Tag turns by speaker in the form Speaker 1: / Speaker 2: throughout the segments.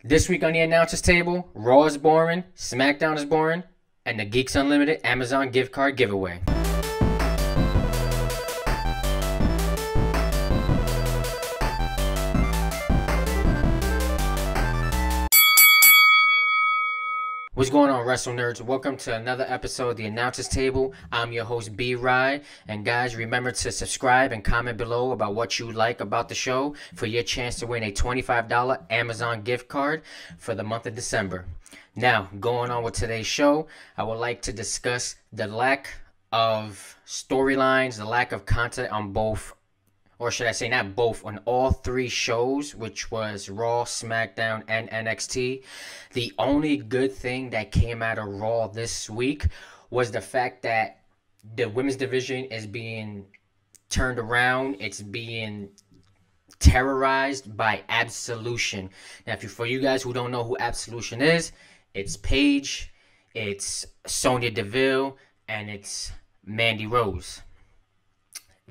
Speaker 1: This week on the announcers table, Raw is boring, Smackdown is boring, and the Geeks Unlimited Amazon gift card giveaway. What's going on, Wrestle Nerds? Welcome to another episode of the Announcers Table. I'm your host, B. Rye. And guys, remember to subscribe and comment below about what you like about the show for your chance to win a $25 Amazon gift card for the month of December. Now, going on with today's show, I would like to discuss the lack of storylines, the lack of content on both, or should I say not both, on all three shows, which was Raw, SmackDown, and NXT. The only good thing that came out of Raw this week was the fact that the women's division is being turned around. It's being terrorized by Absolution. Now, for you guys who don't know who Absolution is, it's Paige, it's Sonya Deville, and it's Mandy Rose.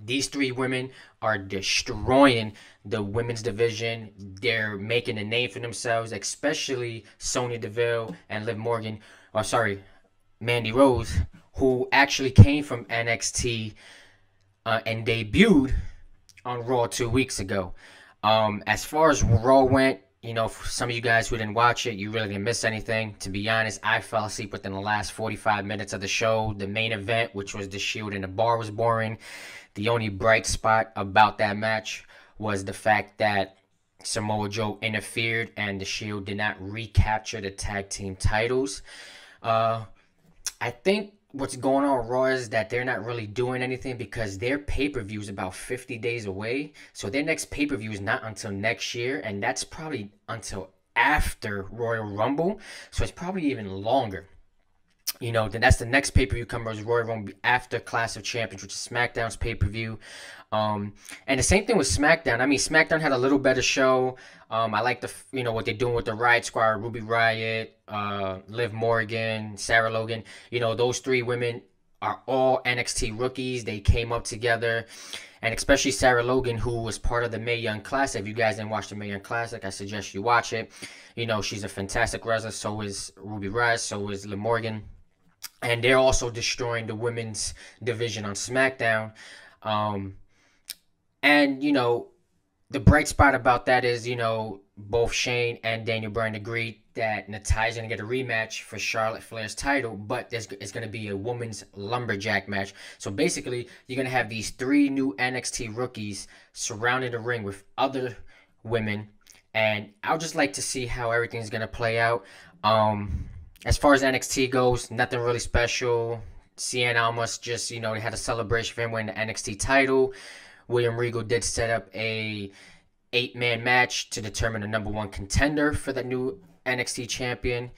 Speaker 1: These three women are destroying the women's division. They're making a name for themselves, especially Sonya Deville and Mandy Rose, who actually came from NXT and debuted on Raw 2 weeks ago. As far as Raw went, you know, for some of you guys who didn't watch it, you really didn't miss anything. To be honest, I fell asleep within the last 45 minutes of the show. The main event, which was the Shield and the Bar, was boring. The only bright spot about that match was the fact that Samoa Joe interfered and the Shield did not recapture the tag team titles. I think what's going on with Raw is that they're not really doing anything because their pay-per-view is about 50 days away. So their next pay-per-view is not until next year, and that's probably until after Royal Rumble. So it's probably even longer. You know, then that's the next pay-per-view coming is Royal Rumble after Clash of Champions, which is SmackDown's pay-per-view. And the same thing with SmackDown. I mean, SmackDown had a little better show. I like what they're doing with the Riot Squad, Ruby Riot, Liv Morgan, Sarah Logan. You know, those three women are all NXT rookies. They came up together. And especially Sarah Logan, who was part of the Mae Young Classic. If you guys didn't watch the Mae Young Classic, I suggest you watch it. You know, she's a fantastic wrestler. So is Ruby Riot. So is Liv Morgan. And they're also destroying the women's division on SmackDown. And, you know, the bright spot about that is, you know, both Shane and Daniel Bryan agreed that Natalya's going to get a rematch for Charlotte Flair's title, but it's going to be a women's lumberjack match. So basically, you're going to have these three new NXT rookies surrounding the ring with other women. And I'll just like to see how everything's going to play out. As far as NXT goes, nothing really special. Cien Almas just, you know, they had a celebration for him winning the NXT title. William Regal did set up a 8-man match to determine the #1 contender for the new NXT champion.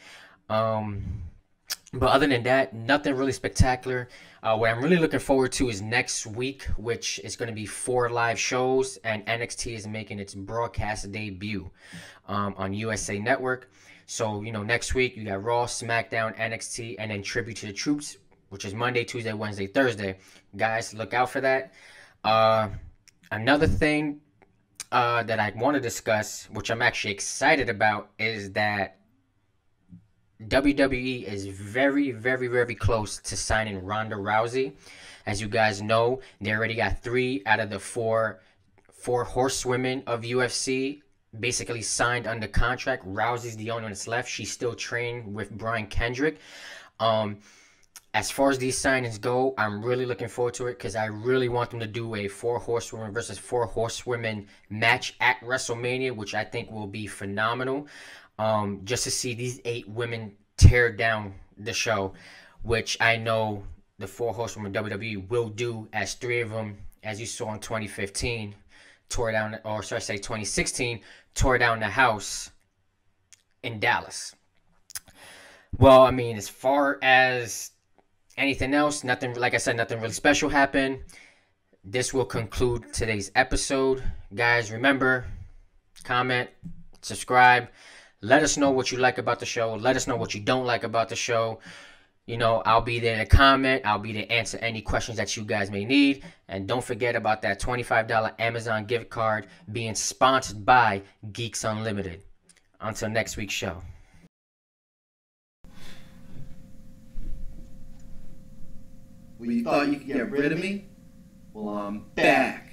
Speaker 1: But other than that, nothing really spectacular. What I'm really looking forward to is next week, which is going to be 4 live shows, and NXT is making its broadcast debut on USA Network. So, you know, next week you got Raw, SmackDown, NXT, and then Tribute to the Troops, which is Monday, Tuesday, Wednesday, Thursday. Guys, look out for that. Another thing that I want to discuss, which I'm actually excited about, is that WWE is very, very, very close to signing Ronda Rousey. As you guys know, they already got 3 out of the 4 horsewomen of UFC basically signed under contract. Rousey's the only one that's left. She's still training with Brian Kendrick. As far as these signings go, I'm really looking forward to it because I really want them to do a 4 horsewomen versus 4 horsewomen match at Wrestlemania, which I think will be phenomenal. Just to see these 8 women tear down the show, which I know the 4 horsewomen WWE will do, as 3 of them, as you saw in 2015, tore down, or should I say 2016, tore down the house in Dallas. Well, I mean, as far as anything else, nothing, like I said, nothing really special happened. This will conclude today's episode. Guys, remember, comment, subscribe. Let us know what you like about the show. Let us know what you don't like about the show. You know, I'll be there to comment. I'll be there to answer any questions that you guys may need. And don't forget about that $25 Amazon gift card being sponsored by Geeks Unlimited. until next week's show.
Speaker 2: Well, you thought you could get rid of me? Well, I'm back.